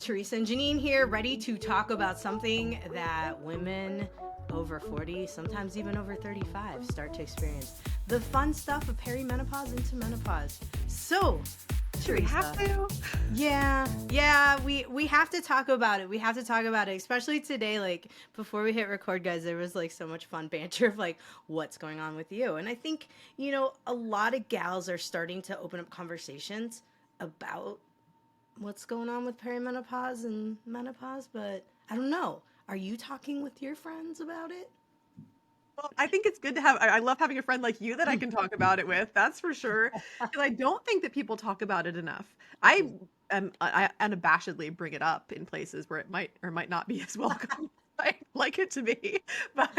Teresa and Jannine here, ready to talk about something that women over 40, sometimes even over 35, start to experience. The fun stuff of perimenopause into menopause. So, Do we have Teresa. to? Yeah, we have to talk about it. We have to talk about it, especially today. Like before we hit record, guys, there was like so much fun banter of like what's going on with you. And I think, a lot of gals are starting to open up conversations about what's going on with perimenopause and menopause, but I don't know. Are you talking with your friends about it? Well, I think it's good to have I love having a friend like you that I can talk about it with, that's for sure. Because I don't think that people talk about it enough. I unabashedly bring it up in places where it might or might not be as welcome as I'd like it to be. But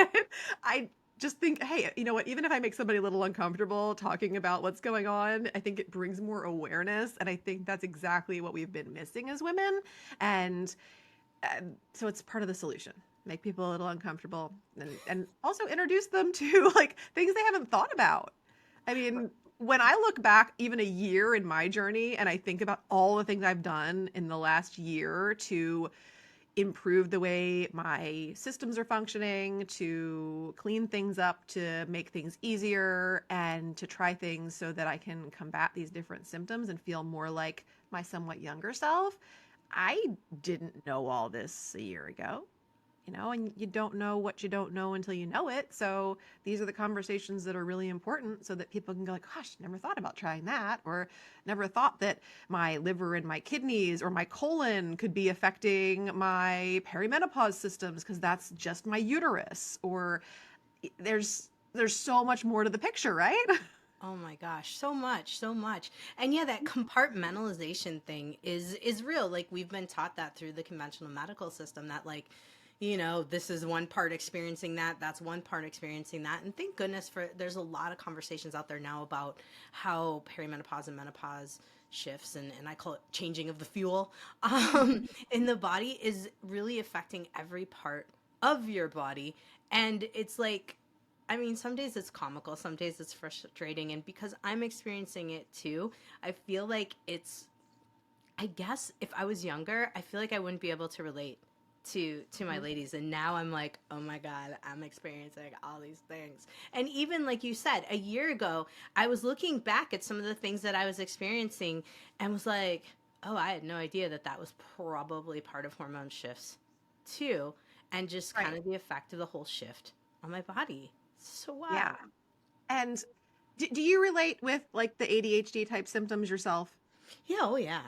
I just think, hey, you know what? Even if I make somebody a little uncomfortable talking about what's going on, I think it brings more awareness. And I think that's exactly what we've been missing as women. And so it's part of the solution. Make people a little uncomfortable and also introduce them to like things they haven't thought about. I mean, when I look back even a year in my journey and I think about all the things I've done in the last year to improve the way my systems are functioning, to clean things up, to make things easier, and to try things so that I can combat these different symptoms and feel more like my somewhat younger self. I didn't know all this a year ago, and you don't know what you don't know until you know it. So these are the conversations that are really important so that people can go like, gosh, never thought about trying that, or never thought that my liver and my kidneys or my colon could be affecting my perimenopause systems because that's just my uterus. Or there's so much more to the picture, right? Oh my gosh, so much, so much. And yeah, that compartmentalization thing is real. Like we've been taught that through the conventional medical system that like, this is one part experiencing that, that's one part experiencing that. And thank goodness for there's a lot of conversations out there now about how perimenopause and menopause shifts and I call it changing of the fuel in the body is really affecting every part of your body. And it's like some days it's comical, some days it's frustrating. And because I'm experiencing it too, I feel like I guess if I was younger, I feel like I wouldn't be able to relate to my ladies. And now I'm like, oh my God, I'm experiencing all these things. And even like you said, a year ago, I was looking back at some of the things that I was experiencing and was like, oh, I had no idea that that was probably part of hormone shifts too. And just kind Right. of the effect of the whole shift on my body. So Yeah. wild. And do you relate with like the ADHD type symptoms yourself? Yeah, oh yeah.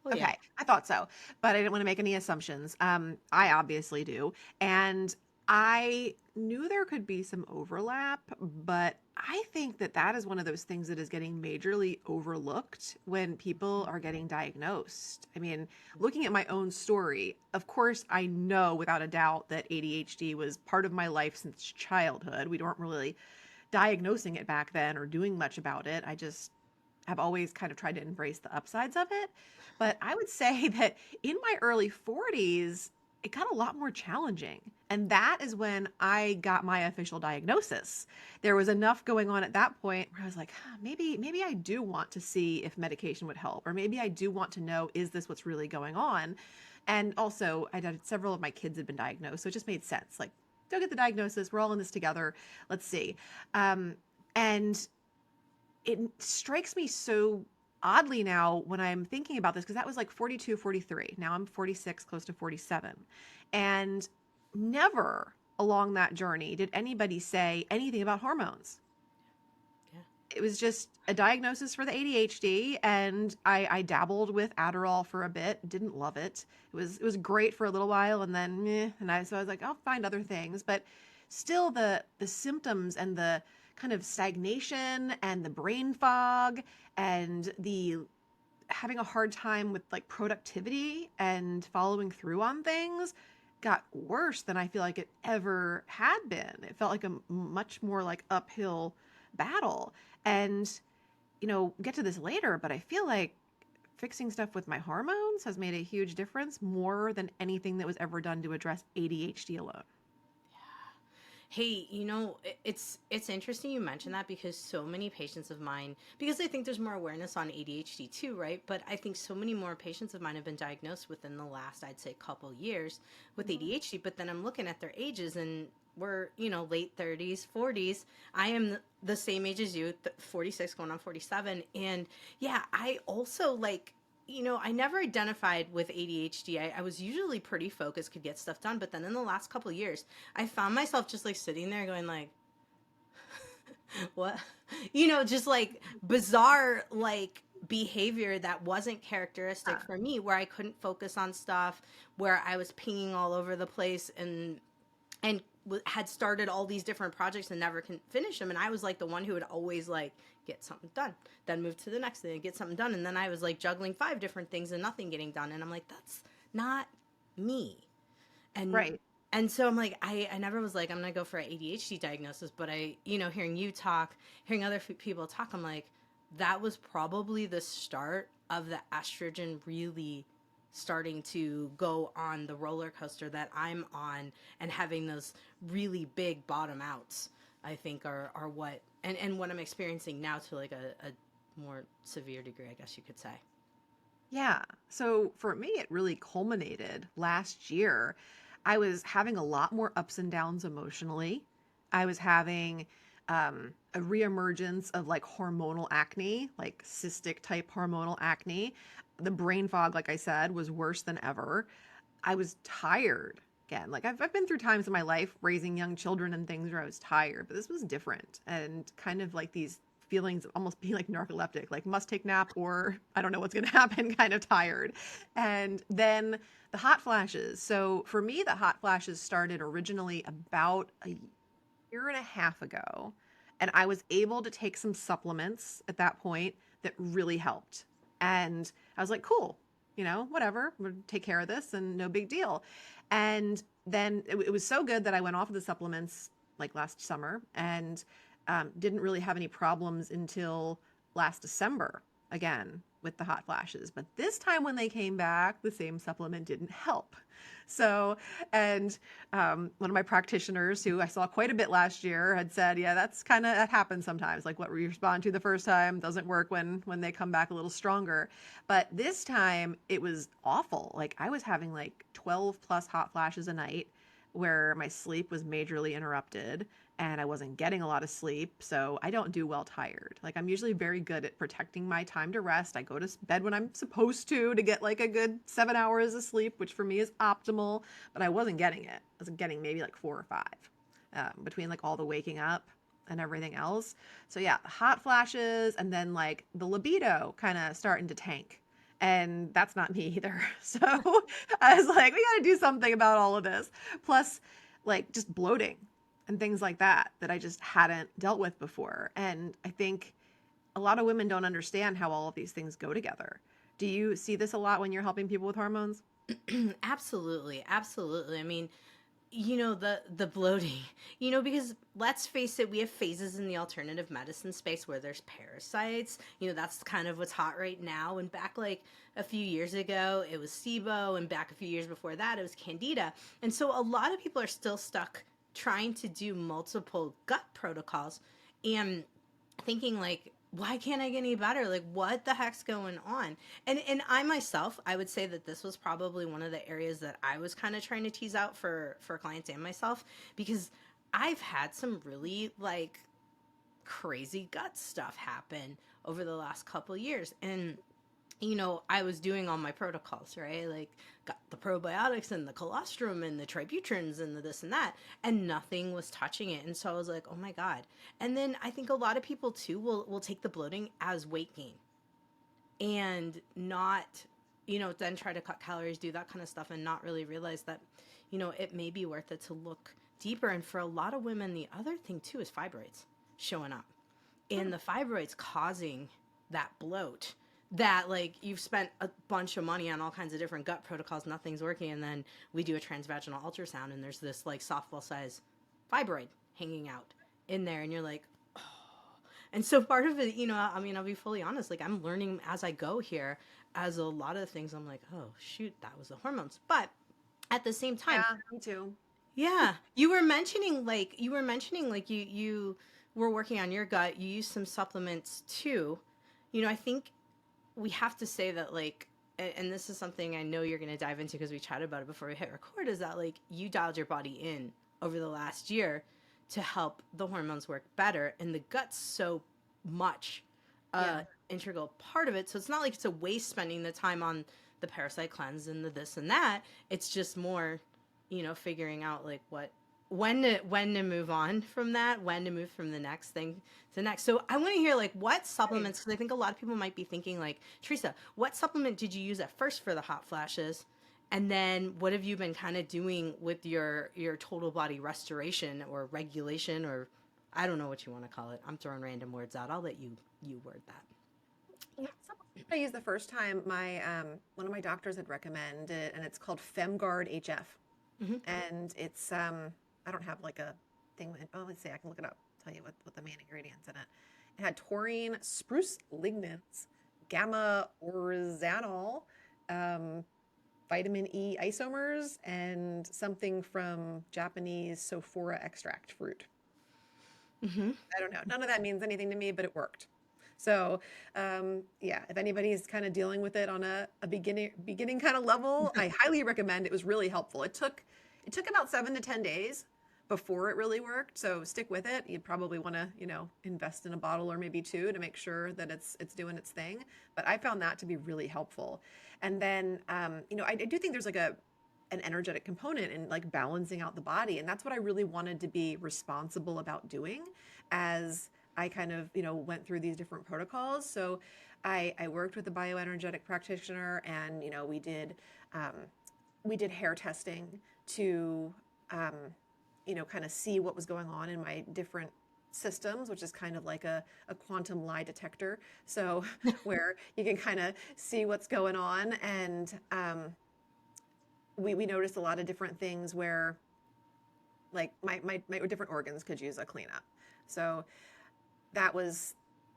Oh yeah. Okay, I thought so, but I didn't want to make any assumptions. I obviously do, and I knew there could be some overlap, but I think that that is one of those things that is getting majorly overlooked when people are getting diagnosed. I mean, looking at my own story, of course, I know without a doubt that ADHD was part of my life since childhood. We weren't really diagnosing it back then or doing much about it. I just have always kind of tried to embrace the upsides of it. But I would say that in my early 40s, it got a lot more challenging. And that is when I got my official diagnosis. There was enough going on at that point where I was like, huh, maybe I do want to see if medication would help, or maybe I do want to know, is this what's really going on? And also, I did several of my kids had been diagnosed, so it just made sense. Like, go get the diagnosis. We're all in this together. Let's see. And it strikes me so oddly now when I'm thinking about this because that was like 42, 43. Now I'm 46, close to 47. And never along that journey did anybody say anything about hormones. Yeah. It was just a diagnosis for the ADHD, and I dabbled with Adderall for a bit. Didn't love it. It was great for a little while, and then meh, so I was like, I'll find other things. But still, the symptoms and the kind of stagnation and the brain fog and the having a hard time with like productivity and following through on things got worse than I feel like it ever had been. It felt like a much more like uphill battle. And, get to this later, but I feel like fixing stuff with my hormones has made a huge difference more than anything that was ever done to address ADHD alone. Hey, it's interesting you mentioned that because so many patients of mine, because I think there's more awareness on ADHD too, right? But I think so many more patients of mine have been diagnosed within the last, I'd say, couple years with Mhm. ADHD. But then I'm looking at their ages, and we're, late 30s, 40s. I am the same age as you, 46 going on 47. And yeah, I also like, I never identified with ADHD. I was usually pretty focused, could get stuff done. But then in the last couple years, I found myself just like sitting there going like, what? Just like bizarre like behavior that wasn't characteristic Yeah. for me, where I couldn't focus on stuff, where I was pinging all over the place and had started all these different projects and never can finish them. And I was like the one who would always like get something done, then move to the next thing and get something done. And then I was like juggling five different things and nothing getting done. And I'm like, that's not me. and Right. and so I'm like, I never was like I'm gonna go for an ADHD diagnosis, but hearing you talk, hearing other people talk, I'm like, that was probably the start of the estrogen really starting to go on the roller coaster that I'm on, and having those really big bottom outs, I think are what, and what I'm experiencing now to like a more severe degree, I guess you could say. Yeah. So for me, it really culminated last year. I was having a lot more ups and downs emotionally. I was having a reemergence of like hormonal acne, like cystic type hormonal acne. The brain fog, like I said, was worse than ever. I was tired again. Like I've been through times in my life raising young children and things where I was tired, but this was different and kind of like these feelings of almost being like narcoleptic, like must take nap or I don't know what's going to happen, kind of tired. And then the hot flashes. So for me, the hot flashes started originally about a year and a half ago. And I was able to take some supplements at that point that really helped. And I was like, cool, whatever, we'll take care of this and no big deal. And then it was so good that I went off of the supplements like last summer and didn't really have any problems until last December again with the hot flashes. But this time when they came back, the same supplement didn't help. So, and one of my practitioners who I saw quite a bit last year had said, yeah, that happens sometimes. Like what we respond to the first time doesn't work when they come back a little stronger. But this time it was awful. Like I was having like 12 plus hot flashes a night where my sleep was majorly interrupted and I wasn't getting a lot of sleep. So I don't do well tired. Like I'm usually very good at protecting my time to rest. I go to bed when I'm supposed to get like a good 7 hours of sleep, which for me is optimal. But I wasn't getting it. I was getting maybe like 4 or 5 between like all the waking up and everything else. So yeah, hot flashes and then like the libido kind of starting to tank. And that's not me either. So I was like, we got to do something about all of this. Plus, like just bloating and things like that I just hadn't dealt with before. And I think a lot of women don't understand how all of these things go together. Do you see this a lot when you're helping people with hormones? Absolutely, absolutely. I mean, the bloating, because let's face it, we have phases in the alternative medicine space where there's parasites. That's kind of what's hot right now. And back like a few years ago it was SIBO, and back a few years before that it was Candida. And so a lot of people are still stuck trying to do multiple gut protocols and thinking like, why can't I get any better? Like, what the heck's going on? And I myself, I would say that this was probably one of the areas that I was kind of trying to tease out for clients and myself, because I've had some really like crazy gut stuff happen over the last couple years. And I was doing all my protocols, right? Like, got the probiotics and the colostrum and the tributrins and the this and that, and nothing was touching it. And so I was like, oh my God. And then I think a lot of people too will take the bloating as weight gain and not, then try to cut calories, do that kind of stuff, and not really realize that, it may be worth it to look deeper. And for a lot of women, the other thing too is fibroids showing up, Hmm. and the fibroids causing that bloat, that like you've spent a bunch of money on all kinds of different gut protocols, nothing's working, and then we do a transvaginal ultrasound and there's this like softball size fibroid hanging out in there, and you're like, oh. And so part of it, I mean, I'll be fully honest, like I'm learning as I go here, as a lot of things I'm like, oh shoot, that was the hormones. But at the same time, Yeah, me too. Yeah. You were mentioning like you were working on your gut. You used some supplements too. I think we have to say that like and this is something I know you're going to dive into because we chatted about it before we hit record, is that like you dialed your body in over the last year to help the hormones work better, and the gut's so much Yeah. integral part of it. So it's not like it's a waste spending the time on the parasite cleanse and the this and that. It's just more, figuring out like when to move on from that, when to move from the next thing to the next. So I want to hear like what Right. supplements, because I think a lot of people might be thinking like, Teresa, what supplement did you use at first for the hot flashes? And then what have you been kind of doing with your total body restoration or regulation, or I don't know what you want to call it. I'm throwing random words out. I'll let you word that. Yeah, something I used the first time, my one of my doctors had recommended, and it's called FemGuard HF. Hmm. And it's I don't have like a thing. Oh, let's see, I can look it up. Tell you what the main ingredients in it. It had taurine, spruce lignans, gamma oryzanol, um, vitamin E isomers, and something from Japanese sophora extract fruit. Hmm. I don't know. None of that means anything to me, but it worked. So, yeah, if anybody's kind of dealing with it on a beginning kind of level, I highly recommend. It was really helpful. It took about 7 to 10 days before it really worked. So stick with it. You'd probably want to, invest in a bottle or maybe two to make sure that it's doing its thing. But I found that to be really helpful. And then, I do think there's like an energetic component in like balancing out the body, and that's what I really wanted to be responsible about doing as I kind of, went through these different protocols. So I worked with a bioenergetic practitioner, and, um, we did hair testing to, um, kind of see what was going on in my different systems, which is kind of like a quantum lie detector. So where you can kind of see what's going on. And we noticed a lot of different things where like my different organs could use a cleanup. So that was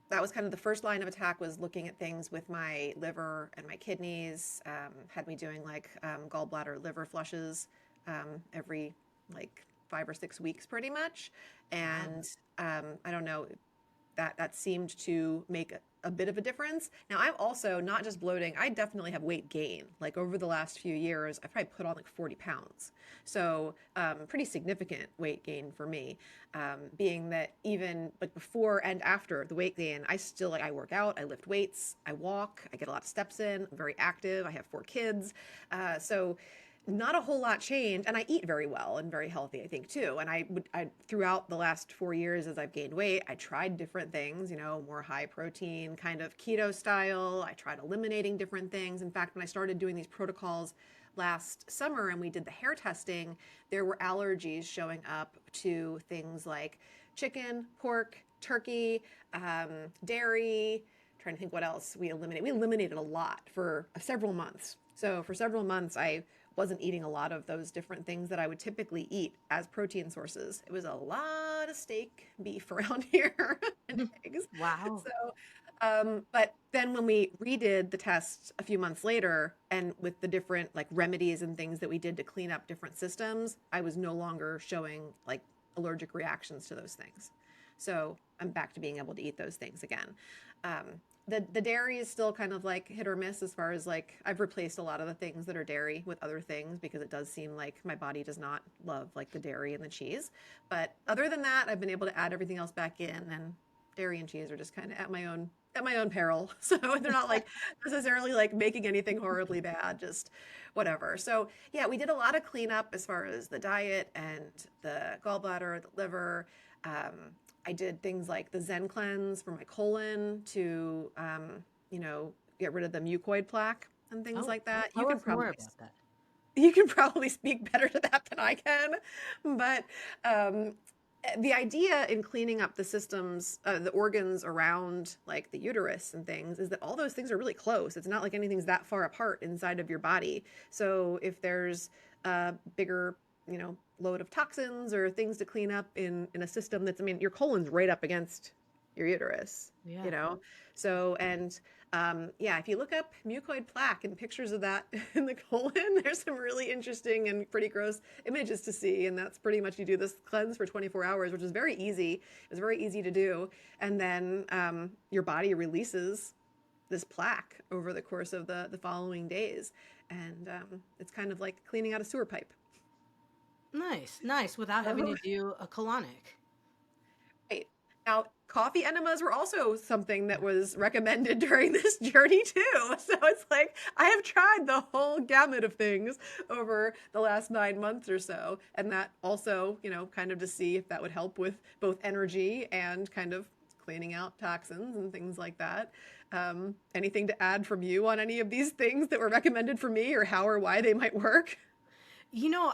that was kind of the first line of attack, was looking at things with my liver and my kidneys. Had me doing like gallbladder liver flushes every like 5 or 6 weeks pretty much. Wow. And I don't know, that seemed to make a bit of a difference. Now, I'm also not just bloating, I definitely have weight gain. Like over the last few years, I've probably put on like 40 pounds. So, pretty significant weight gain for me. Being that even like before and after the weight gain, I still like, I work out, I lift weights, I walk, I get a lot of steps in, I'm very active, I have 4 kids. So, not a whole lot changed, and I eat very well and very healthy, I think, too. And I throughout the last 4 years, as I've gained weight, I tried different things, more high protein kind of keto style. I tried eliminating different things. In fact, when I started doing these protocols last summer and we did the hair testing, there were allergies showing up to things like chicken, pork, turkey, dairy. Trying to think what else we eliminated. We eliminated a lot for several months. So for several months, I wasn't eating a lot of those different things that I would typically eat as protein sources. It was a lot of steak, beef around here, and eggs. Wow. So, but then when we redid the test a few months later, and with the different like remedies and things that we did to clean up different systems, I was no longer showing like allergic reactions to those things. So I'm back to being able to eat those things again. The dairy is still kind of like hit or miss, as far as like I've replaced a lot of the things that are dairy with other things, because it does seem like my body does not love like the dairy and the cheese. But other than that, I've been able to add everything else back in, and dairy and cheese are just kind of at my own peril. So they're not like necessarily like making anything horribly bad, just whatever. So yeah, we did a lot of cleanup as far as the diet and the gallbladder, the liver. I did things like the Zen cleanse for my colon to, get rid of the mucoid plaque and things Oh, like that. You tell can us more probably about that. you can probably speak better to that than I can, but um, the idea in cleaning up the systems, the organs around like the uterus and things, is that all those things are really close. It's not like anything's that far apart inside of your body. So if there's a bigger, load of toxins or things to clean up in a system that's, I mean, your colon's right up against your uterus, you Yeah. know? So, and Yeah, if you look up mucoid plaque and pictures of that in the colon, there's some really interesting and pretty gross images to see. And that's pretty much you do this cleanse for 24 hours, which is very easy. It's very easy to do. And then your body releases this plaque over the course of the following days. And it's kind of like cleaning out a sewer pipe. Nice, nice, without having So to do a colonic. right. Now, coffee enemas were also something that was recommended during this journey too. So it's like I have tried the whole gamut of things over the last 9 months or so, and that also, kind of to see if that would help with both energy and kind of cleaning out toxins and things like that. Anything to add from you on any of these things that were recommended for me, or how or why they might work?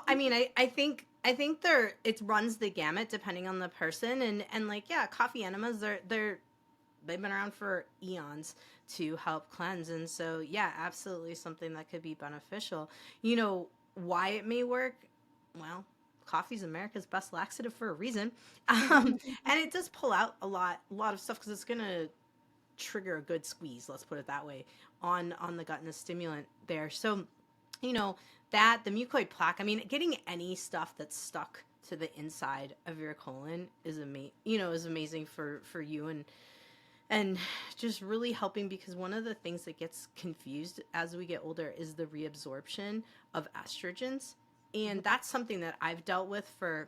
I mean, I think there it runs the gamut depending on the person, and like, yeah, coffee enemas, they've been around for eons to help cleanse, and so yeah, absolutely something that could be beneficial. Why it may work? Well, coffee's America's best laxative for a reason. And it does pull out a lot of stuff because it's gonna trigger a good squeeze, let's put it that way, on the gut and the stimulant there. So, you know, that the mucoid plaque, I mean, getting any stuff that's stuck to the inside of your colon is amazing for you, and just really helping, because one of the things that gets confused as we get older is the reabsorption of estrogens. And that's something that I've dealt with for,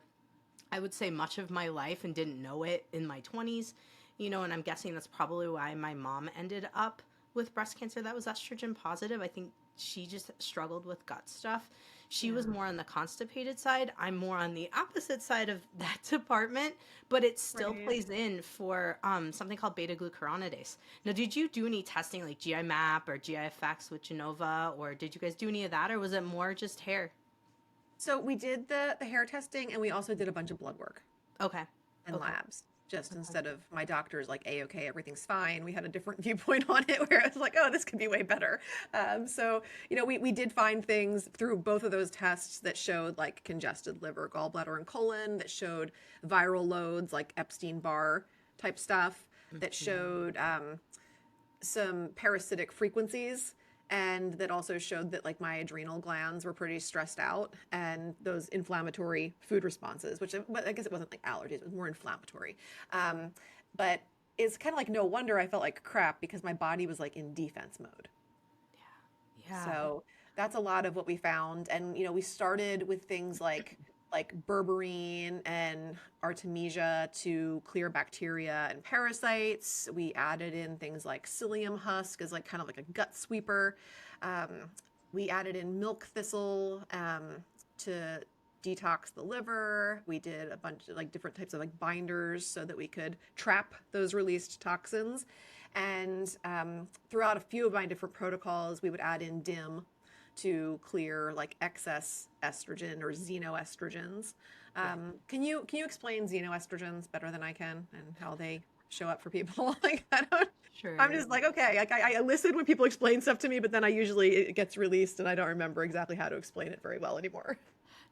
I would say, much of my life, and didn't know it in my 20s. And I'm guessing that's probably why my mom ended up with breast cancer that was estrogen positive. I think she just struggled with gut stuff. She was Yeah. more on the constipated side. I'm more on the opposite side of that department, but it still Right. plays in for something called beta glucuronidase. Now, did you do any testing like GI map or GI effects with Genova, or did you guys do any of that, or was it more just hair? So we did the hair testing, and we also did a bunch of blood work Okay. and Okay. labs. Just Okay. instead of my doctor's like, a okay, everything's fine. We had a different viewpoint on it where I was like, oh, this could be way better. So, we did find things through both of those tests that showed like congested liver, gallbladder, and colon, that showed viral loads like Epstein-Barr type stuff, that Mhm. showed some parasitic frequencies, and that also showed that like my adrenal glands were pretty stressed out, and those inflammatory food responses, but I guess it wasn't like allergies, it was more inflammatory. But it's kind of like no wonder I felt like crap, because my body was like in defense mode. Yeah. So that's a lot of what we found. And we started with things like berberine and artemisia to clear bacteria and parasites. We added in things like psyllium husk as like kind of like a gut sweeper. Um, we added in milk thistle to detox the liver. We did a bunch of like different types of like binders so that we could trap those released toxins. And throughout a few of my different protocols, we would add in DIM to clear like excess estrogen or xenoestrogens. Yeah. Can you explain xenoestrogens better than I can, and how they show up for people? Like I don't. I'm Sure. just like, okay, like I listen when people explain stuff to me, but then I usually it gets released and I don't remember exactly how to explain it very well anymore.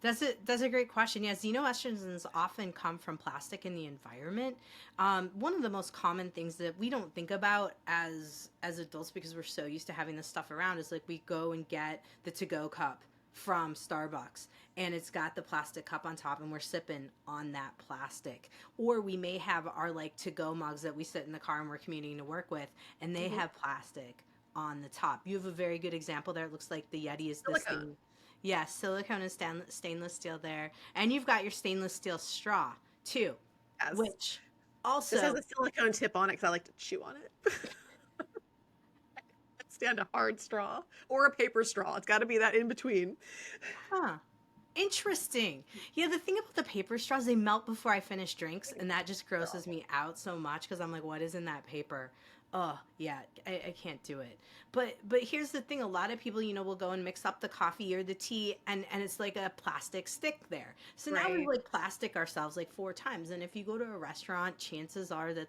That's a great question. Yeah, xenoestrogens often come from plastic in the environment. One of the most common things that we don't think about as adults, because we're so used to having this stuff around, is like we go and get the to-go cup from Starbucks, and it's got the plastic cup on top, and we're sipping on that plastic. Or we may have our like to-go mugs that we sit in the car and we're commuting to work with, and they Hmm. have plastic on the top. You have a very good example there. It looks like the Yeti is this Silicone. thing. Yeah, silicone and stainless steel there. And you've got your stainless steel straw too, Yes. which This has also, a silicone tip on it because I like to chew on it. Stand a hard straw or a paper straw. It's got to be that in between. huh, interesting. Yeah, the thing about the paper straws, they melt before I finish drinks, and that just They're grosses awful. me out so much because I'm like, what is in that paper? Oh, yeah, I can't do it. But here's the thing, a lot of people, will go and mix up the coffee or the tea, and it's like a plastic stick there. So now we've Right. like plastic ourselves like 4 times. And if you go to a restaurant, chances are that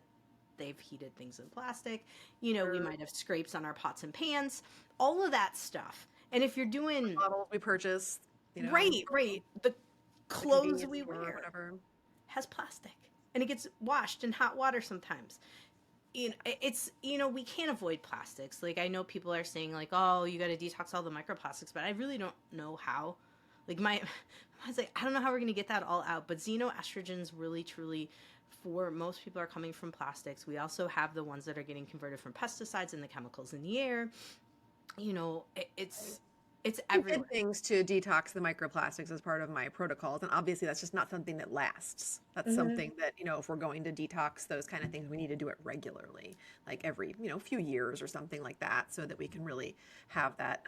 they've heated things in plastic. We Or might have scrapes on our pots and pans, all of that stuff. And if you're doing bottles we purchase, right, from right, the the clothes convenience we store or wear whatever. has plastic, and it gets washed in hot water sometimes. it's, we can't avoid plastics. Like, I know people are saying like, oh, you got to detox all the microplastics, but I really don't know how. Like, I was like, I don't know how we're going to get that all out. But xenoestrogens really, truly, for most people, are coming from plastics. We also have the ones that are getting converted from pesticides and the chemicals in the air. It's I did everywhere. things to detox the microplastics as part of my protocols, and obviously that's just not something that lasts. That's Hmm. something that, if we're going to detox those kind of things, we need to do it regularly, like every, few years or something like that, so that we can really have that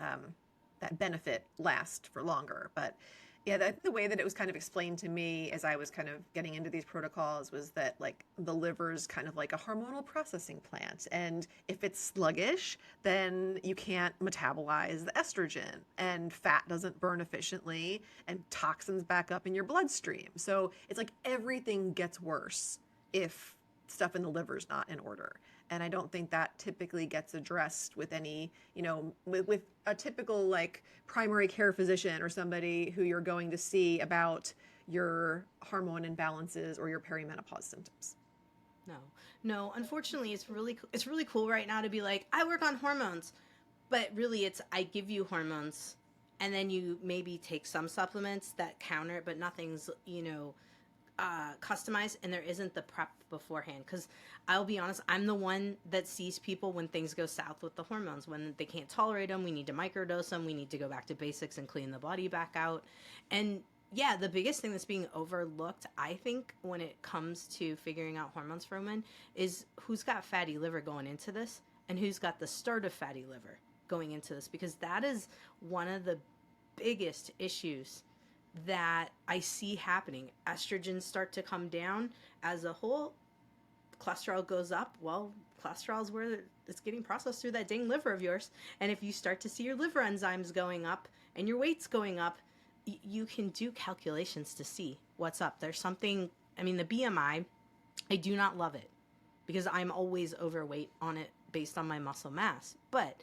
benefit last for longer. But yeah, the way that it was kind of explained to me as I was kind of getting into these protocols was that like the liver's kind of like a hormonal processing plant. And if it's sluggish, then you can't metabolize the estrogen and fat doesn't burn efficiently and toxins back up in your bloodstream. So it's like everything gets worse if stuff in the liver's not in order. And I don't think that typically gets addressed with any, with a typical like primary care physician or somebody who you're going to see about your hormone imbalances or your perimenopause symptoms. No, no. Unfortunately, it's really cool right now to be like, I work on hormones, but really, it's I give you hormones, and then you maybe take some supplements that counter it, but nothing's customized, and there isn't the prep beforehand. Because I'll be honest, I'm the one that sees people when things go south with the hormones, when they can't tolerate them. We need to microdose them. We need to go back to basics and clean the body back out. And yeah, the biggest thing that's being overlooked, I think, when it comes to figuring out hormones for women is who's got fatty liver going into this and who's got the start of fatty liver going into this, because that is one of the biggest issues that I see happening. Estrogens start to come down as a whole, cholesterol goes up. Well, cholesterol is where it's getting processed through that dang liver of yours. And if you start to see your liver enzymes going up and your weight's going up, you can do calculations to see what's up. There's something, I mean, the BMI, I do not love it because I'm always overweight on it based on my muscle mass. But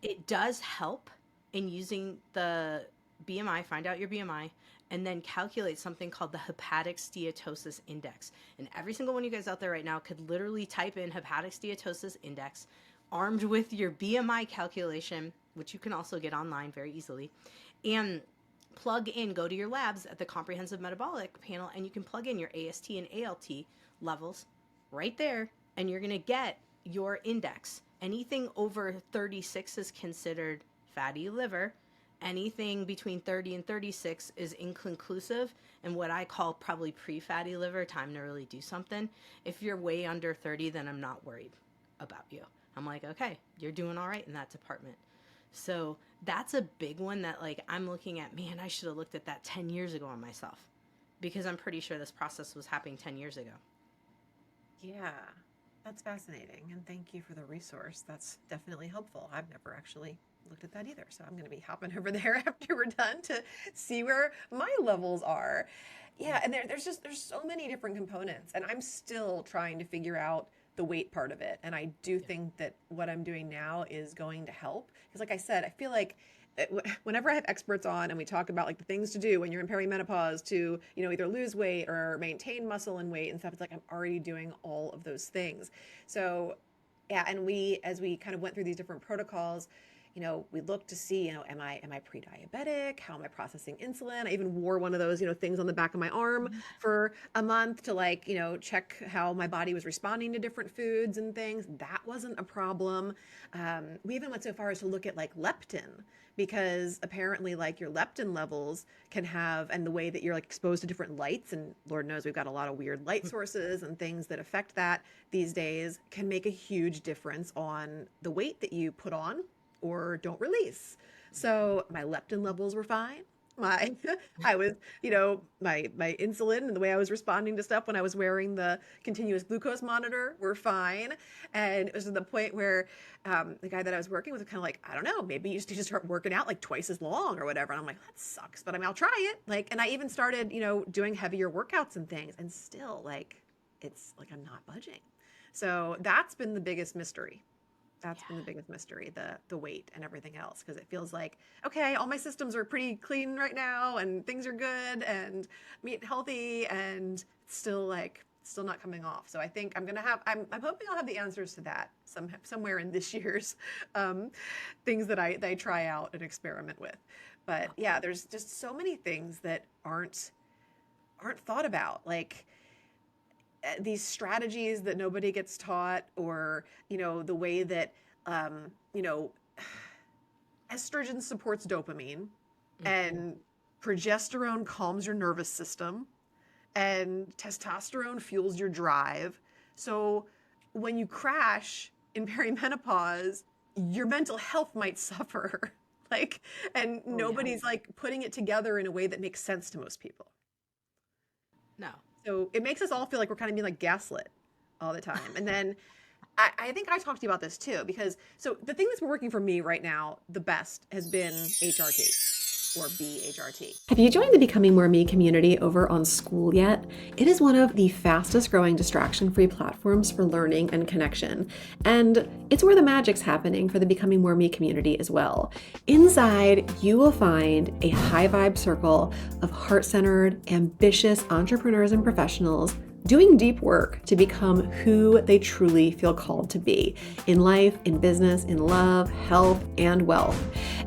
it does help in using the BMI, find out your BMI, and then calculate something called the hepatic steatosis index. And every single one of you guys out there right now could literally type in hepatic steatosis index, armed with your BMI calculation, which you can also get online very easily, and plug in, go to your labs at the Comprehensive Metabolic Panel, and you can plug in your AST and ALT levels right there, and you're going to get your index. Anything over 36 is considered fatty liver. Anything between 30 and 36 is inconclusive and what I call probably pre-fatty liver, time to really do something. If you're way under 30, then I'm not worried about you. I'm like, okay, you're doing all right in that department. So that's a big one that like I'm looking at, man, I should have looked at that 10 years ago on myself because I'm pretty sure this process was happening 10 years ago. Yeah, that's fascinating. And thank you for the resource. That's definitely helpful. I've never actually looked at that either. So I'm going to be hopping over there after we're done to see where my levels are. Yeah, and there's so many different components, and I'm still trying to figure out the weight part of it. And I do Yeah. think that what I'm doing now is going to help because, like I said, I feel like whenever I have experts on and we talk about like the things to do when you're in perimenopause to, either lose weight or maintain muscle and weight and stuff, it's like I'm already doing all of those things. So yeah, and as we kind of went through these different protocols, we looked to see, am I pre-diabetic? How am I processing insulin? I even wore one of those, things on the back of my arm for a month to like, check how my body was responding to different foods and things. That wasn't a problem. We even went so far as to look at like leptin because apparently like your leptin levels can have, and the way that you're like exposed to different lights, and Lord knows we've got a lot of weird light sources and things that affect that these days, can make a huge difference on the weight that you put on or don't release. So my leptin levels were fine. My I was, my insulin and the way I was responding to stuff when I was wearing the continuous glucose monitor were fine. And it was to the point where the guy that I was working with was kind of like, I don't know, maybe you just start working out like twice as long or whatever. And I'm like, that sucks, but I mean, I'll try it. Like, and I even started, doing heavier workouts and things, and still like, it's like I'm not budging. So that's been the biggest mystery. That's been the Yeah. biggest mystery, the weight and everything else, because it feels like, okay, all my systems are pretty clean right now and things are good and meat healthy, and it's still like still not coming off. So I think I'm hoping I'll have the answers to that somewhere in this year's things that I try out and experiment with. But yeah, there's just so many things that aren't thought about, like these strategies that nobody gets taught, or the way that um, you know estrogen supports dopamine, Mhm. and progesterone calms your nervous system, and testosterone fuels your drive. So when you crash in perimenopause, your mental health might suffer. Like, and Oh yeah. nobody's like putting it together in a way that makes sense to most people. No. So it makes us all feel like we're kind of being like gaslit all the time. And then I think I talked to you about this too, because so the thing that's been working for me right now the best has been HRT or BHRT. Have you joined the Becoming More Me community over on School yet? It is one of the fastest growing distraction free platforms for learning and connection. And it's where the magic's happening for the Becoming More Me community as well. Inside, you will find a high vibe circle of heart centered, ambitious entrepreneurs and professionals doing deep work to become who they truly feel called to be in life, in business, in love, health, and wealth,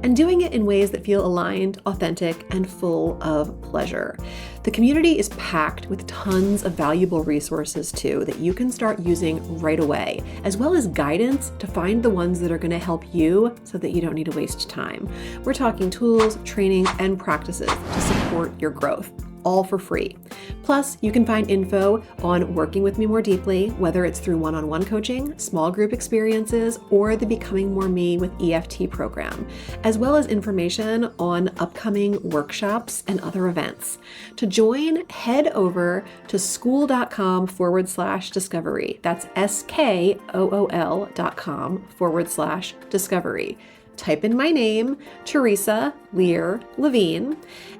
and doing it in ways that feel aligned, authentic, and full of pleasure. The community is packed with tons of valuable resources too that you can start using right away, as well as guidance to find the ones that are going to help you so that you don't need to waste time. We're talking tools, training, and practices to support your growth, all for free. Plus, you can find info on working with me more deeply, whether it's through one-on-one coaching, small group experiences, or the Becoming More Me with EFT program, as well as information on upcoming workshops and other events. To join, head over to school.com/discovery. That's SKOOL.com/discovery. Type in my name, Teresa Lear Levine,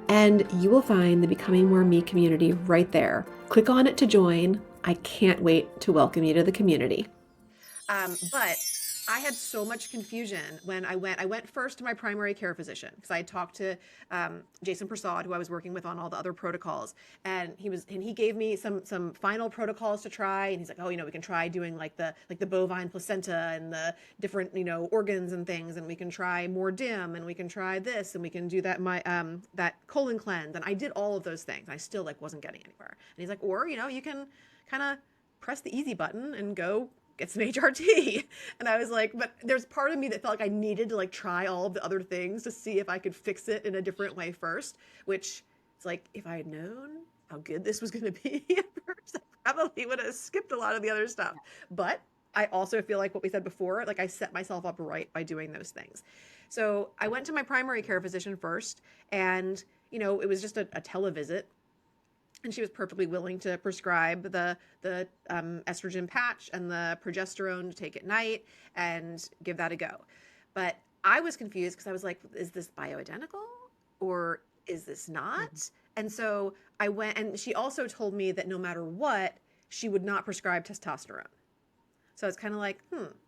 and you will find the Becoming More Me community right there. Click on it to join. I can't wait to welcome you to the community. But I had so much confusion when I went. I went first to my primary care physician because I had talked to Jason Prasad, who I was working with on all the other protocols, and he gave me some final protocols to try. And he's like, oh, we can try doing like the bovine placenta and the different organs and things, and we can try more dim, and we can try this, and we can do that colon cleanse. And I did all of those things. I still wasn't getting anywhere. And he's like, or you can kind of press the easy button and go get some HRT. And I was like, but there's part of me that felt like I needed to try all of the other things to see if I could fix it in a different way first, which is like, if I had known how good this was going to be at first, I probably would have skipped a lot of the other stuff. But I also feel like what we said before, I set myself up right by doing those things. So I went to my primary care physician first, and it was just a televisit, and she was perfectly willing to prescribe the estrogen patch and the progesterone to take at night and give that a go. But I was confused because I was like, is this bioidentical or is this not? Mhm. And so I went, and she also told me that no matter what, she would not prescribe testosterone. So it's kind of like,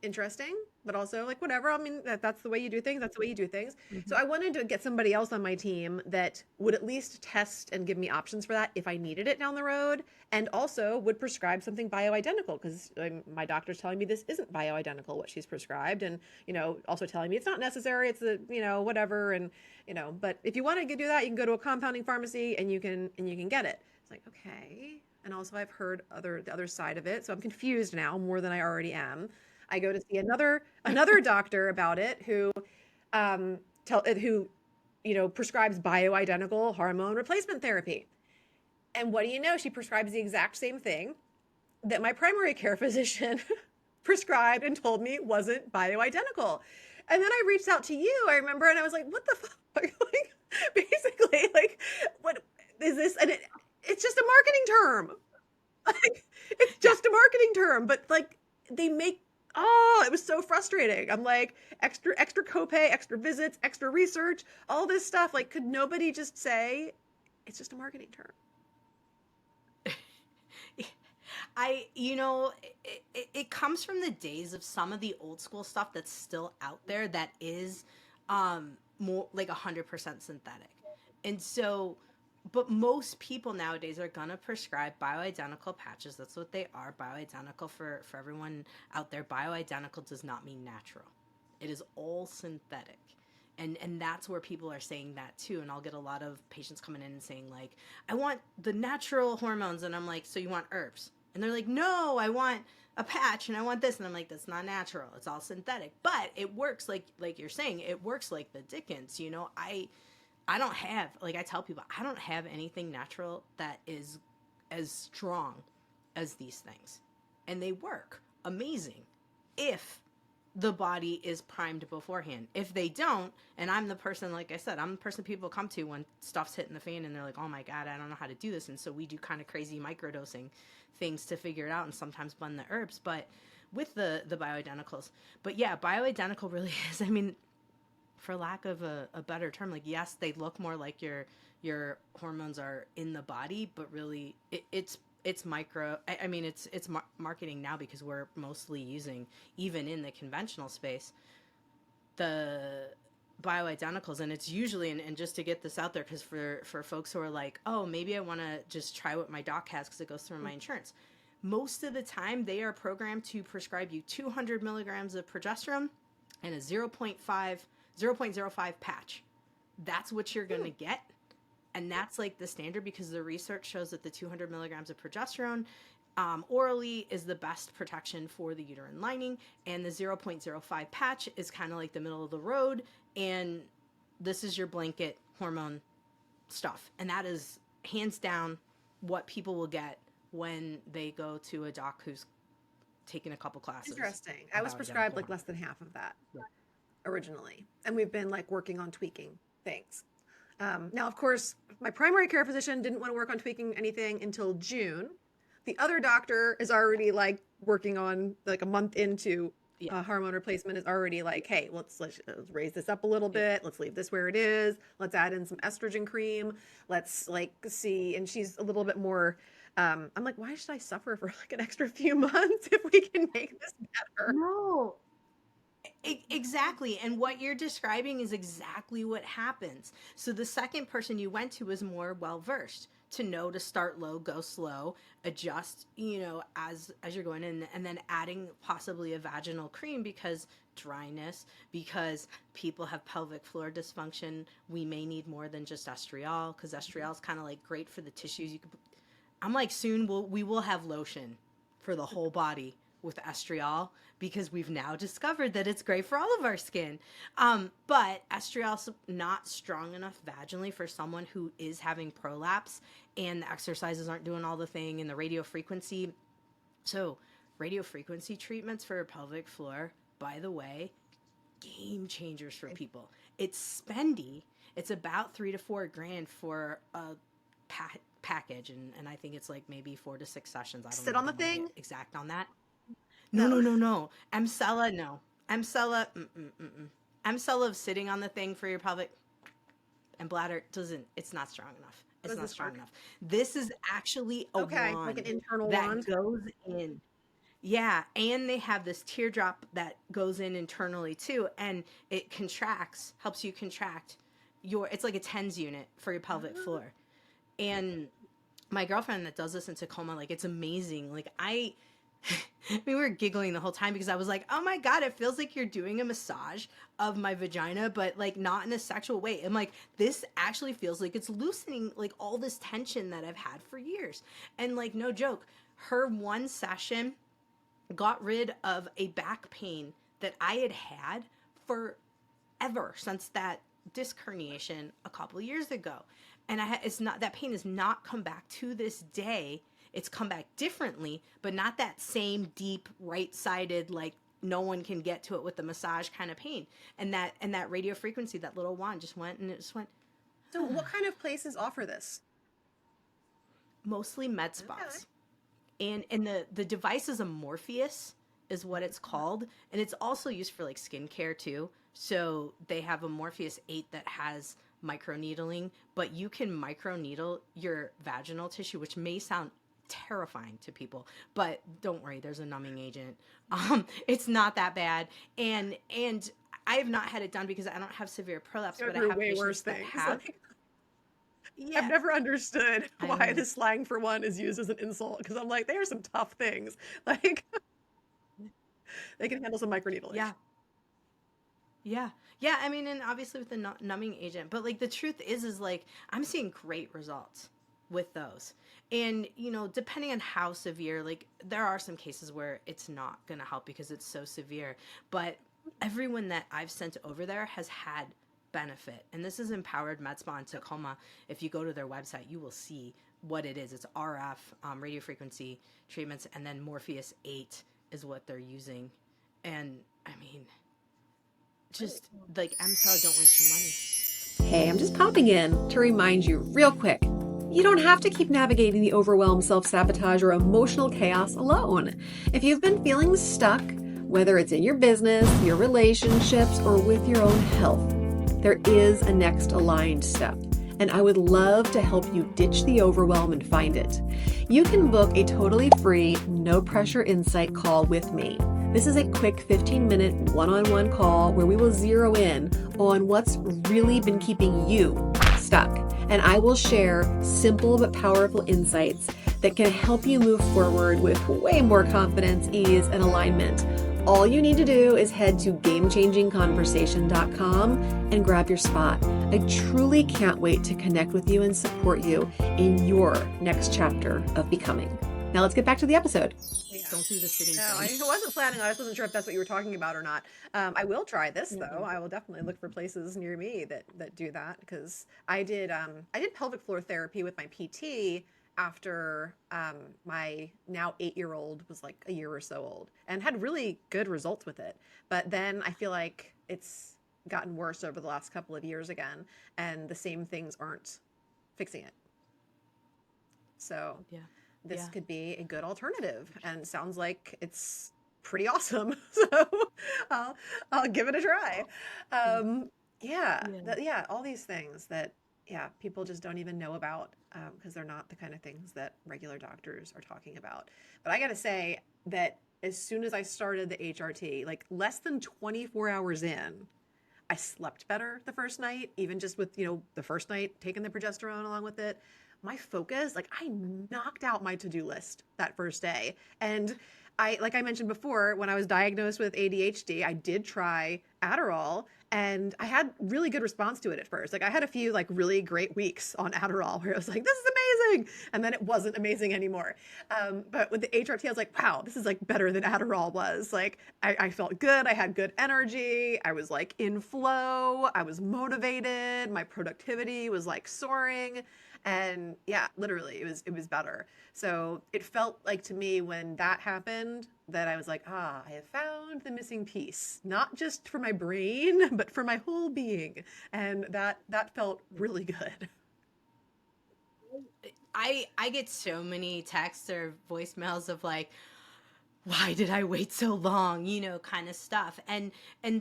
interesting, but also whatever. I mean, that's the way you do things. That's the way you do things. So Mhm. I wanted to get somebody else on my team that would at least test and give me options for that if I needed it down the road, and also would prescribe something bioidentical because my doctor's telling me this isn't bioidentical what she's prescribed, and also telling me it's not necessary. It's whatever, and But if you want to do that, you can go to a compounding pharmacy and you can get it. It's like, okay. And also I've heard the other side of it, so I'm confused now more than I already am. I go to see another doctor about it who who prescribes bioidentical hormone replacement therapy. And what do you know? She prescribes the exact same thing that my primary care physician prescribed and told me wasn't bioidentical. And then I reached out to you, I remember, and I was like, what the fuck? Basically, what is this? And it's just a marketing term. It's Yeah. just a marketing term, but they make it was so frustrating. I'm like, extra copay, extra visits, extra research, all this stuff. Could nobody just say it's just a marketing term? It comes from the days of some of the old school stuff that's still out there that is more like 100% synthetic. And so but most people nowadays are gonna prescribe bioidentical patches. That's what they are. Bioidentical, for everyone out there. Bioidentical does not mean natural. It is all synthetic. And that's where people are saying that too. And I'll get a lot of patients coming in and saying like, I want the natural hormones, and I'm like, so you want herbs? And they're like, no, I want a patch and I want this. And I'm like, that's not natural. It's all synthetic. But it works like you're saying, it works like the Dickens. You know, I don't have, like I tell people, I don't have anything natural that is as strong as these things. And they work amazing if the body is primed beforehand. If they don't, and I'm the person, like I said, I'm the person people come to when stuff's hitting the fan and they're like, oh my God, I don't know how to do this. And so we do kind of crazy microdosing things to figure it out, and sometimes blend the herbs, but with the bioidenticals. But yeah, bioidentical really is, I mean, for lack of a better term, like yes, they look more like your hormones are in the body, but really it's micro. I mean, it's marketing now because we're mostly using, even in the conventional space, the bioidenticals, and it's usually, and just to get this out there, because for folks who are like, oh, maybe I want to just try what my doc has because it goes through my insurance. Most of the time, they are programmed to prescribe you 200 milligrams of progesterone and a 0.05 patch. That's what you're going to get. And that's like the standard, because the research shows that the 200 milligrams of progesterone orally is the best protection for the uterine lining. And the 0.05 patch is kind of like the middle of the road. And this is your blanket hormone stuff. And that is hands down what people will get when they go to a doc who's taken a couple classes. Interesting. I was prescribed like less than half of that originally. And we've been like working on tweaking things. Now, of course, my primary care physician didn't want to work on tweaking anything until June. The other doctor is already like working on, like a month into hormone replacement, is already like, hey, let's raise this up a little bit. Let's leave this where it is. Let's add in some estrogen cream. Let's like see. And she's a little bit more, I'm like, why should I suffer for like an extra few months if we can make this better? No, exactly. And what you're describing is exactly what happens. So the second person you went to was more well versed to know to start low, go slow, adjust, you know, as you're going in, and then adding possibly a vaginal cream because dryness, because people have pelvic floor dysfunction. We may need more than just estriol, because estriol is kind of like great for the tissues. You could, I'm like, soon we will have lotion for the whole body with estriol, because we've now discovered that it's great for all of our skin. But estriol's not strong enough vaginally for someone who is having prolapse and the exercises aren't doing all the thing, and the radio frequency. So radio frequency treatments for pelvic floor, by the way, game changers for people. It's spendy. It's about $3,000 to $4,000 for a package, and I think it's like maybe 4 to 6 sessions. I don't Sit know on the thing exact on that. No. Emcella, no. Emcella, Emcella of sitting on the thing for your pelvic and bladder it's not strong enough. It's not strong enough. This is actually a wand, like an internal that wand goes in. Yeah, and they have this teardrop that goes in internally too, and it contracts, helps you contract it's like a TENS unit for your pelvic floor. And my girlfriend that does this in Tacoma, like, it's amazing. Like, we were giggling the whole time because I was like, oh my God, it feels like you're doing a massage of my vagina, but like not in a sexual way. I'm like, this actually feels like it's loosening like all this tension that I've had for years. And like, no joke, her one session got rid of a back pain that I had forever, since that disc herniation a couple of years ago. And that pain has not come back to this day. It's come back differently, but not that same deep right-sided, like no one can get to it with the massage kind of pain. And that radio frequency, that little wand just went, and it just went. So what kind of places offer this? Mostly med spas. Okay. And the device is a Morpheus, is what it's called. And it's also used for like skincare too. So they have a Morpheus 8 that has microneedling, but you can microneedle your vaginal tissue, which may sound terrifying to people, but don't worry, there's a numbing agent. It's not that bad, and I have not had it done because I don't have severe prolapse, but I have way patients worse that things. have. I've Yeah, never understood I why mean, the slang for one is used as an insult because I'm like, they are some tough things. Like they can handle some microneedling. yeah. Yeah. Yeah, I mean, and obviously with the numbing agent, but like the truth is like I'm seeing great results with those. And, depending on how severe, like there are some cases where it's not going to help because it's so severe, but everyone that I've sent over there has had benefit. And this is Empowered Med Spa in Tacoma. If you go to their website, you will see what it is. It's RF, radio frequency treatments, and then Morpheus 8 is what they're using. And I mean, just like MSO, don't waste your money. Hey, I'm just popping in to remind you real quick. You don't have to keep navigating the overwhelm, self-sabotage, or emotional chaos alone. If you've been feeling stuck, whether it's in your business, your relationships, or with your own health, there is a next aligned step. And I would love to help you ditch the overwhelm and find it. You can book a totally free, no pressure insight call with me. This is a quick 15-minute one-on-one call where we will zero in on what's really been keeping you stuck. And I will share simple but powerful insights that can help you move forward with way more confidence, ease, and alignment. All you need to do is head to gamechangingconversation.com and grab your spot. I truly can't wait to connect with you and support you in your next chapter of becoming. Now let's get back to the episode. Yeah. Don't do the sitting No, I thing. wasn't planning on. I just wasn't sure if that's what you were talking about or not. I will try this though. I will definitely look for places near me that do that because I did pelvic floor therapy with my PT after my now 8-year-old was like a year or so old and had really good results with it. But then I feel like it's gotten worse over the last couple of years again, and the same things aren't fixing it. So Yeah. this Yeah. could be a good alternative and sounds like it's pretty awesome. So I'll, I'll give it a try. Um, yeah, Yeah. yeah, all these things that, yeah, people just don't even know about because they're not the kind of things that regular doctors are talking about. But I got to say that as soon as I started the HRT, like less than 24 hours in, I slept better the first night, even just with, the first night taking the progesterone along with it. My focus, like I knocked out my to-do list that first day. And like I mentioned before, when I was diagnosed with ADHD, I did try Adderall and I had really good response to it at first. Like I had a few like really great weeks on Adderall where I was like, this is amazing. And then it wasn't amazing anymore. But with the HRT, I was like, wow, this is like better than Adderall was. Like I felt good. I had good energy. I was like in flow. I was motivated. My productivity was like soaring. And yeah, literally it was better. So it felt like to me when that happened that I was like, I have found the missing piece, not just for my brain, but for my whole being. And that felt really good. I get so many texts or voicemails of like, why did I wait so long, kind of stuff. And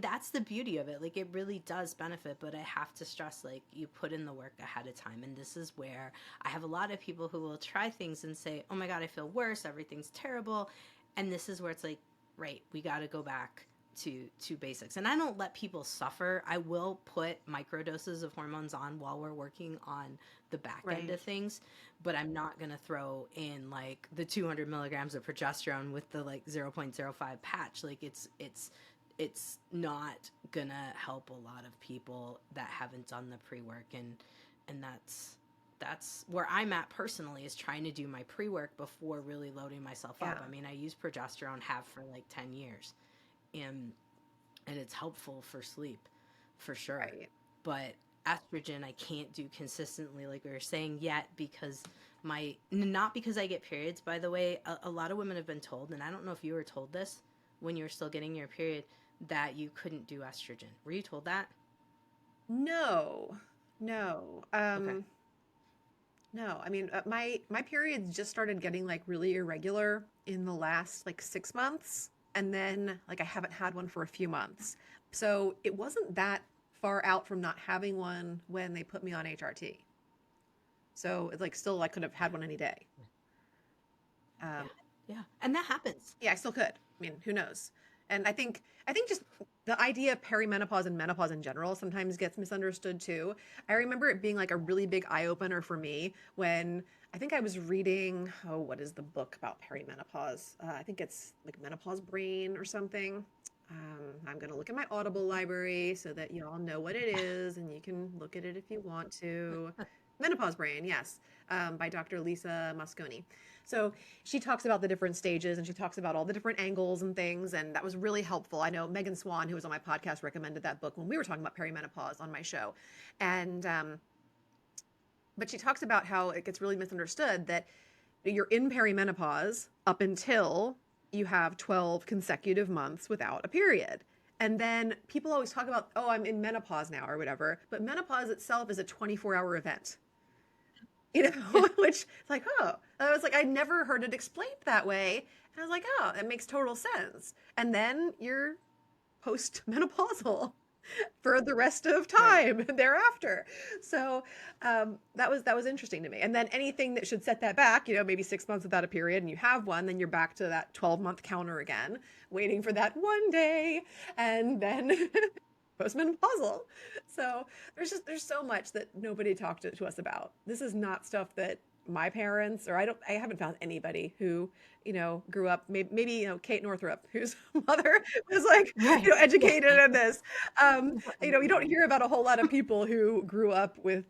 that's the beauty of it. Like it really does benefit, but I have to stress like you put in the work ahead of time. And this is where I have a lot of people who will try things and say, "Oh my god, I feel worse. Everything's terrible." And this is where it's like, right, we got to go back to basics. And I don't let people suffer. I will put microdoses of hormones on while we're working on the back end Right. of things, but I'm not going to throw in like the 200 milligrams of progesterone with the like 0.05 patch. Like it's not gonna help a lot of people that haven't done the pre-work. And that's where I'm at personally, is trying to do my pre-work before really loading myself Yeah. up. I mean, I use progesterone, have for like 10 years, and it's helpful for sleep for sure. Right. But estrogen I can't do consistently like we were saying yet, because my not because I get periods, by the way. A lot of women have been told, and I don't know if you were told this when you were still getting your period, that you couldn't do estrogen. Were you told that? No. No. Okay. No. I mean, my periods just started getting like really irregular in the last like 6 months, and then like I haven't had one for a few months. So it wasn't that far out from not having one when they put me on HRT. So it's like still I could have had one any day. Yeah. Um, Yeah. And that happens. yeah, I still could. I mean, who knows? And I think just the idea of perimenopause and menopause in general sometimes gets misunderstood too. I remember it being like a really big eye opener for me when I think I was reading, oh, what is the book about perimenopause? I think it's like Menopause Brain or something. I'm going to look at my Audible library so that you all know what it is and you can look at it if you want to. Menopause Brain, yes, by Dr. Lisa Mosconi. So she talks about the different stages and she talks about all the different angles and things. And that was really helpful. I know Megan Swan, who was on my podcast, recommended that book when we were talking about perimenopause on my show. And, but she talks about how it gets really misunderstood that you're in perimenopause up until you have 12 consecutive months without a period. And then people always talk about, oh, I'm in menopause now or whatever. But menopause itself is a 24-hour event, which is like, oh, I was like, I never heard it explained that way. And I was like, oh, that makes total sense. And then you're post-menopausal for the rest of time thereafter. So that was interesting to me. And then anything that should set that back, maybe 6 months without a period and you have one, then you're back to that 12-month counter again, waiting for that one day, and then postmenopausal. So there's so much that nobody talked to us about. This is not stuff that my parents, or I haven't found anybody who, grew up, maybe, Kate Northrup, whose mother was like, Right. educated in this. You don't hear about a whole lot of people who grew up with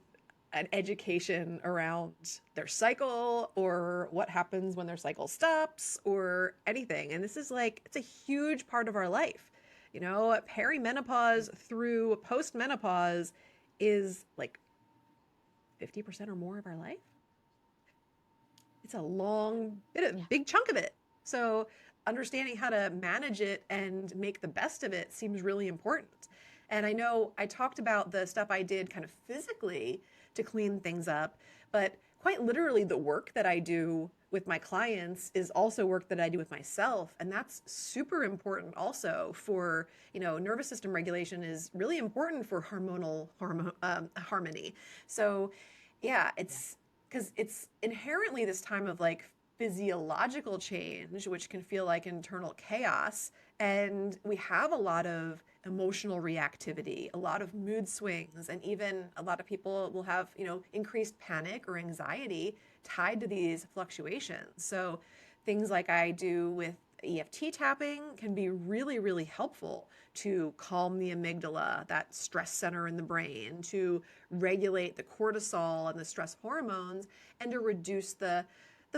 an education around their cycle or what happens when their cycle stops or anything. And this is like, it's a huge part of our life. Perimenopause through postmenopause is like 50% or more of our life. It's a big chunk of it. So understanding how to manage it and make the best of it seems really important. And I know I talked about the stuff I did kind of physically to clean things up, but quite literally the work that I do with my clients is also work that I do with myself. And that's super important also for, nervous system regulation is really important for hormonal harmony. So yeah, it's because it's inherently this time of like physiological change, which can feel like internal chaos. And we have a lot of emotional reactivity, a lot of mood swings, and even a lot of people will have, increased panic or anxiety tied to these fluctuations. So things like I do with EFT tapping can be really, really helpful to calm the amygdala, that stress center in the brain, to regulate the cortisol and the stress hormones, and to reduce the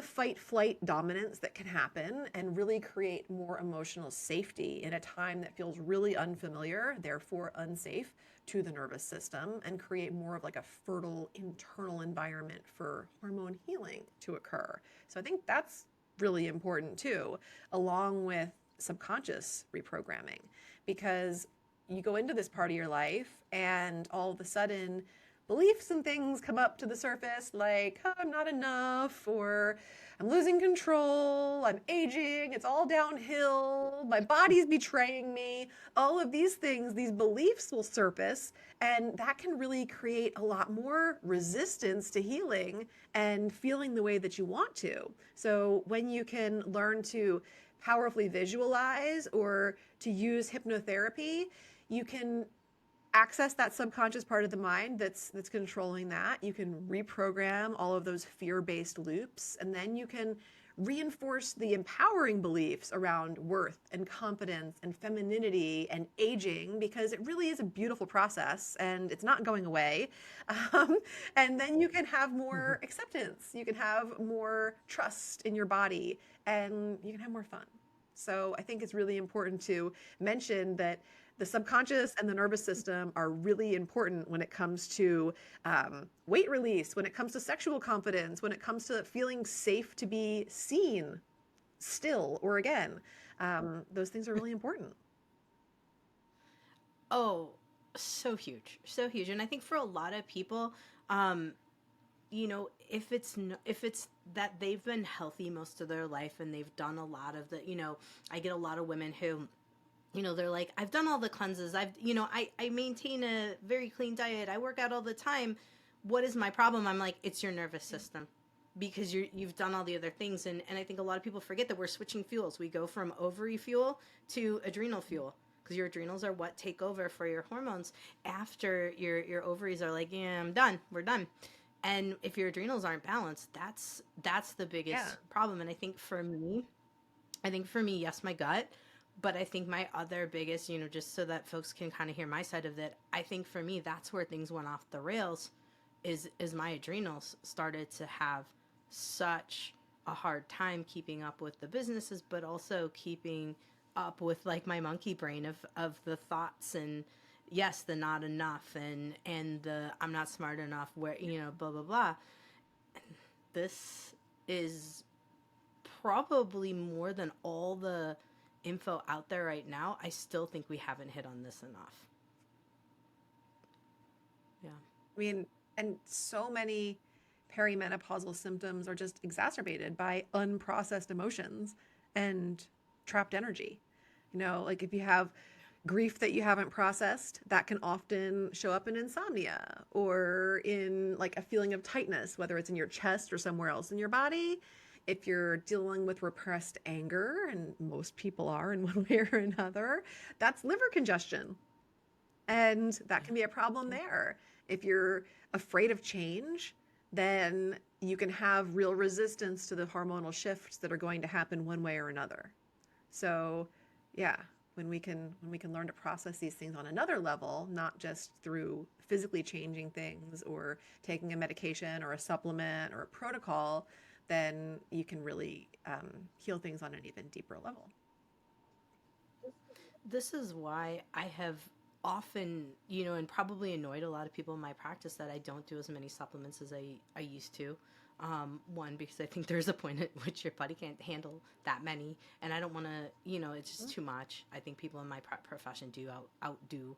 fight-flight dominance that can happen and really create more emotional safety in a time that feels really unfamiliar, therefore unsafe to the nervous system, and create more of like a fertile internal environment for hormone healing to occur. So I think that's really important too, along with subconscious reprogramming, because you go into this part of your life and all of a sudden beliefs and things come up to the surface like, oh, I'm not enough, or I'm losing control, I'm aging, it's all downhill, my body's betraying me. All of these things, these beliefs will surface, and that can really create a lot more resistance to healing and feeling the way that you want to. So when you can learn to powerfully visualize or to use hypnotherapy, you can access that subconscious part of the mind that's controlling that. You can reprogram all of those fear-based loops, and then you can reinforce the empowering beliefs around worth and confidence and femininity and aging, because it really is a beautiful process and it's not going away. And then you can have more acceptance, you can have more trust in your body, and you can have more fun. So I think it's really important to mention that the subconscious and the nervous system are really important when it comes to weight release, when it comes to sexual confidence, when it comes to feeling safe to be seen still or again. Those things are really important. Oh, so huge, so huge. And I think for a lot of people, if it's that they've been healthy most of their life and they've done a lot of the, I get a lot of women who, they're like, I've done all the cleanses. I maintain a very clean diet. I work out all the time. What is my problem? I'm like, it's your nervous system. because you've done all the other things. And I think a lot of people forget that we're switching fuels. We go from ovary fuel to adrenal fuel, because your adrenals are what take over for your hormones after your ovaries are like, yeah, I'm done, we're done. And if your adrenals aren't balanced, that's the Yeah. biggest problem. And I think for me, yes, my gut, but I think my other biggest, just so that folks can kind of hear my side of it, I think for me that's where things went off the rails, is my adrenals started to have such a hard time keeping up with the businesses, but also keeping up with like my monkey brain of the thoughts, and yes, the not enough, and the I'm not smart enough, where blah blah blah. This is probably more than all the info out there right now. I still think we haven't hit on this enough. Yeah. I mean, and so many perimenopausal symptoms are just exacerbated by unprocessed emotions and trapped energy. Like if you have grief that you haven't processed, that can often show up in insomnia or in like a feeling of tightness, whether it's in your chest or somewhere else in your body. If you're dealing with repressed anger, and most people are in one way or another, that's liver congestion. And that Yeah. can be a problem Yeah. there. If you're afraid of change, then you can have real resistance to the hormonal shifts that are going to happen one way or another. So, yeah, when we can learn to process these things on another level, not just through physically changing things or taking a medication or a supplement or a protocol, then you can really heal things on an even deeper level. This is why I have often, and probably annoyed a lot of people in my practice, that I don't do as many supplements as I used to. One, because I think there's a point at which your body can't handle that many, and I don't want to, it's just too much. I think people in my profession do outdo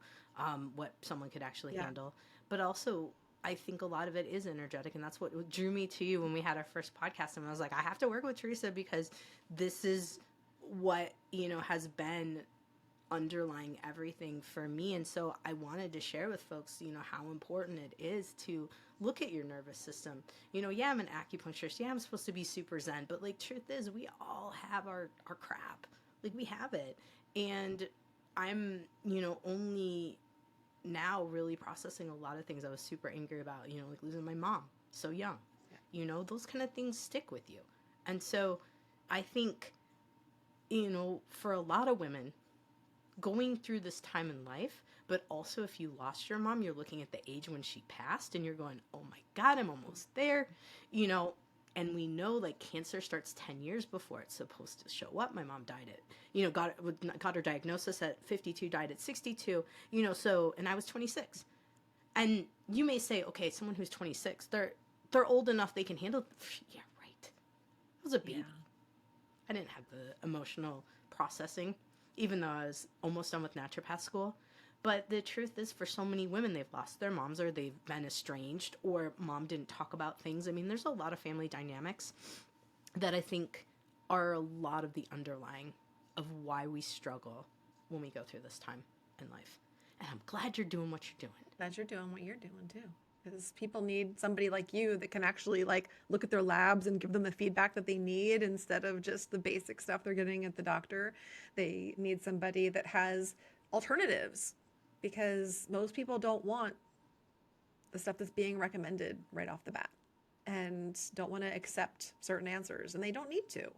what someone could actually Yeah. handle. But also, I think a lot of it is energetic, and that's what drew me to you when we had our first podcast. And I was like, I have to work with Teresa, because this is what has been underlying everything for me. And so I wanted to share with folks, how important it is to look at your nervous system. Yeah, I'm an acupuncturist. Yeah, I'm supposed to be super zen, but like, truth is, we all have our crap. Like, we have it. And I'm, only now really processing a lot of things I was super angry about, like losing my mom so young. Yeah. Those kind of things stick with you. And so I think, for a lot of women, going through this time in life, but also if you lost your mom, you're looking at the age when she passed and you're going, oh my God, I'm almost there, you know. And we know like cancer starts 10 years before it's supposed to show up. My mom died at, got her diagnosis at 52, died at 62, so, and I was 26. And you may say, okay, someone who's 26, they're old enough, they can handle, yeah, right. I was a Yeah. baby. I didn't have the emotional processing, even though I was almost done with naturopath school. But the truth is, for so many women, they've lost their moms, or they've been estranged, or mom didn't talk about things. I mean, there's a lot of family dynamics that I think are a lot of the underlying of why we struggle when we go through this time in life. And I'm glad you're doing what you're doing. Glad you're doing what you're doing too. Because people need somebody like you that can actually like look at their labs and give them the feedback that they need instead of just the basic stuff they're getting at the doctor. They need somebody that has alternatives, because most people don't want the stuff that's being recommended right off the bat and don't want to accept certain answers, and they don't need to.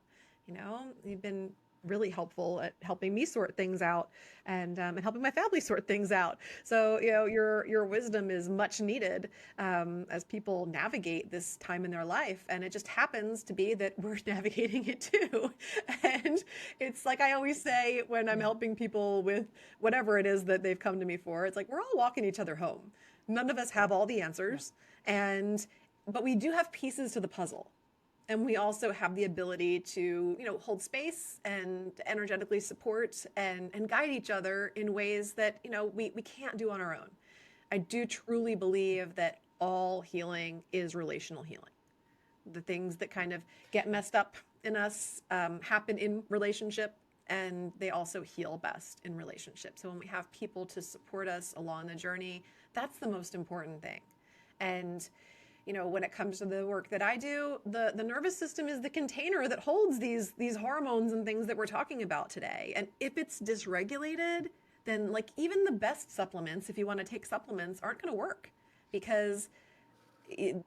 You've been really helpful at helping me sort things out, and helping my family sort things out. So your wisdom is much needed as people navigate this time in their life, and it just happens to be that we're navigating it too. And it's like I always say when I'm helping people with whatever it is that they've come to me for, it's like we're all walking each other home. None of us have all the answers, and but we do have pieces to the puzzle. And we also have the ability to, hold space and energetically support and guide each other in ways that, we can't do on our own. I do truly believe that all healing is relational healing. The things that kind of get messed up in us happen in relationship, and they also heal best in relationship. So when we have people to support us along the journey, that's the most important thing. And when it comes to the work that I do, the nervous system is the container that holds these hormones and things that we're talking about today. And if it's dysregulated, then like even the best supplements, if you want to take supplements, aren't going to work, because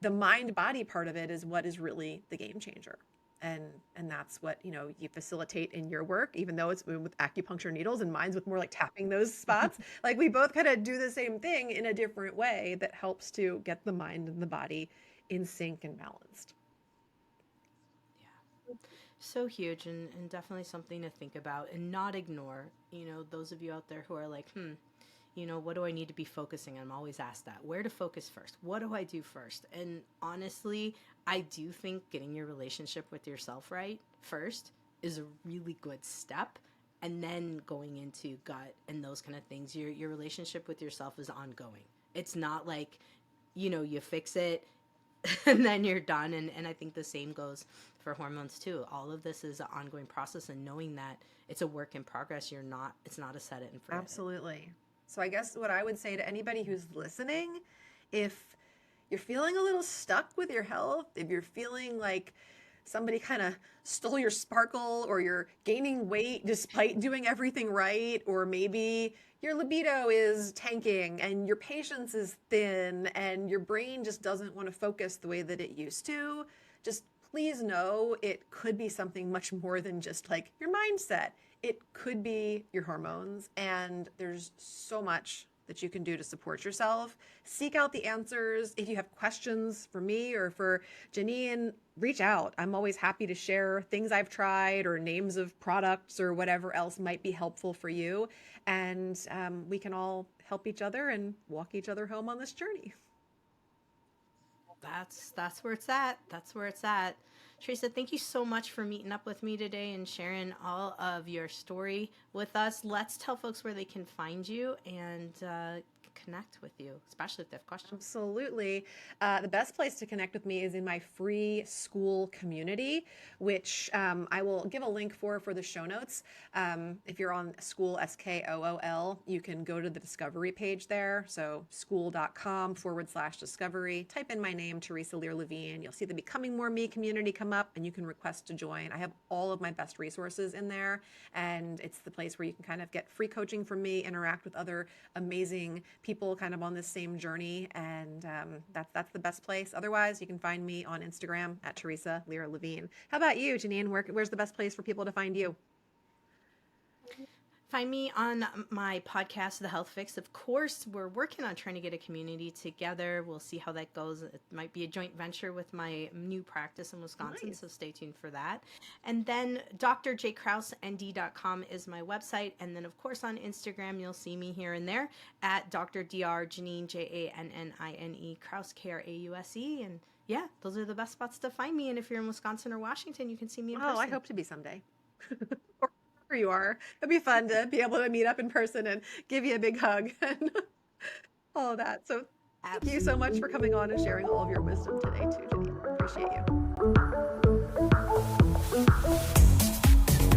the mind body part of it is what is really the game changer. And that's what you facilitate in your work, even though it's with acupuncture needles, and mine's with more like tapping those spots. Like we both kind of do the same thing in a different way that helps to get the mind and the body in sync and balanced. Yeah. So huge, and definitely something to think about and not ignore. Those of you out there who are like, what do I need to be focusing on? I'm always asked that. Where to focus first? What do I do first? And honestly, I do think getting your relationship with yourself right first is a really good step. And then going into gut and those kind of things, your relationship with yourself is ongoing. It's not like, you fix it and then you're done. And I think the same goes for hormones too. All of this is an ongoing process, and knowing that it's a work in progress. It's not a set it and forget it. Absolutely. So I guess what I would say to anybody who's listening, if you're feeling a little stuck with your health, if you're feeling like somebody kind of stole your sparkle, or you're gaining weight despite doing everything right, or maybe your libido is tanking and your patience is thin and your brain just doesn't want to focus the way that it used to, just please know it could be something much more than just like your mindset. It could be your hormones, and there's so much that you can do to support yourself. Seek out the answers. If you have questions for me or for Jannine, reach out. I'm always happy to share things I've tried or names of products or whatever else might be helpful for you. And we can all help each other and walk each other home on this journey. That's where it's at. That's where it's at. Teresa, thank you so much for meeting up with me today and sharing all of your story with us. Let's tell folks where they can find you and connect with you, especially if they have questions. Absolutely. The best place to connect with me is in my free school community, which I will give a link for the show notes. If you're on School, SKOOL, you can go to the discovery page there. So school.com/discovery. Type in my name, Teresa Lear-Levine. You'll see the Becoming More Me community come up, and you can request to join. I have all of my best resources in there, and it's the place where you can kind of get free coaching from me, interact with other amazing people kind of on this same journey, and that's the best place. Otherwise, you can find me on Instagram at Teresa Lear-Levine. How about you, Jannine? Where's the best place for people to find you? Find me on my podcast, The Health Fix. Of course, we're working on trying to get a community together. We'll see how that goes. It might be a joint venture with my new practice in Wisconsin, Nice. so stay tuned for that. And then drjkrauseND.com is my website. And then, of course, on Instagram, you'll see me here and there at Dr. Dr. Jannine, Jannine, Krause, Krause. And yeah, those are the best spots to find me. And if you're in Wisconsin or Washington, you can see me in person. Oh, I hope to be someday. Or wherever you are. It'd be fun to be able to meet up in person and give you a big hug and all of that. So thank you so much for coming on and sharing all of your wisdom today too, Jannine. Appreciate you.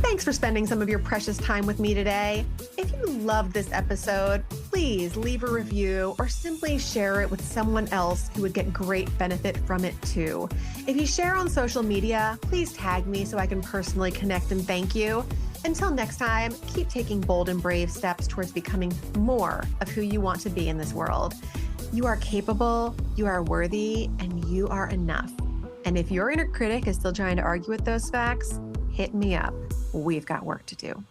Thanks for spending some of your precious time with me today. If you loved this episode, please leave a review or simply share it with someone else who would get great benefit from it too. If you share on social media, please tag me so I can personally connect and thank you. Until next time, keep taking bold and brave steps towards becoming more of who you want to be in this world. You are capable, you are worthy, and you are enough. And if your inner critic is still trying to argue with those facts, hit me up. We've got work to do.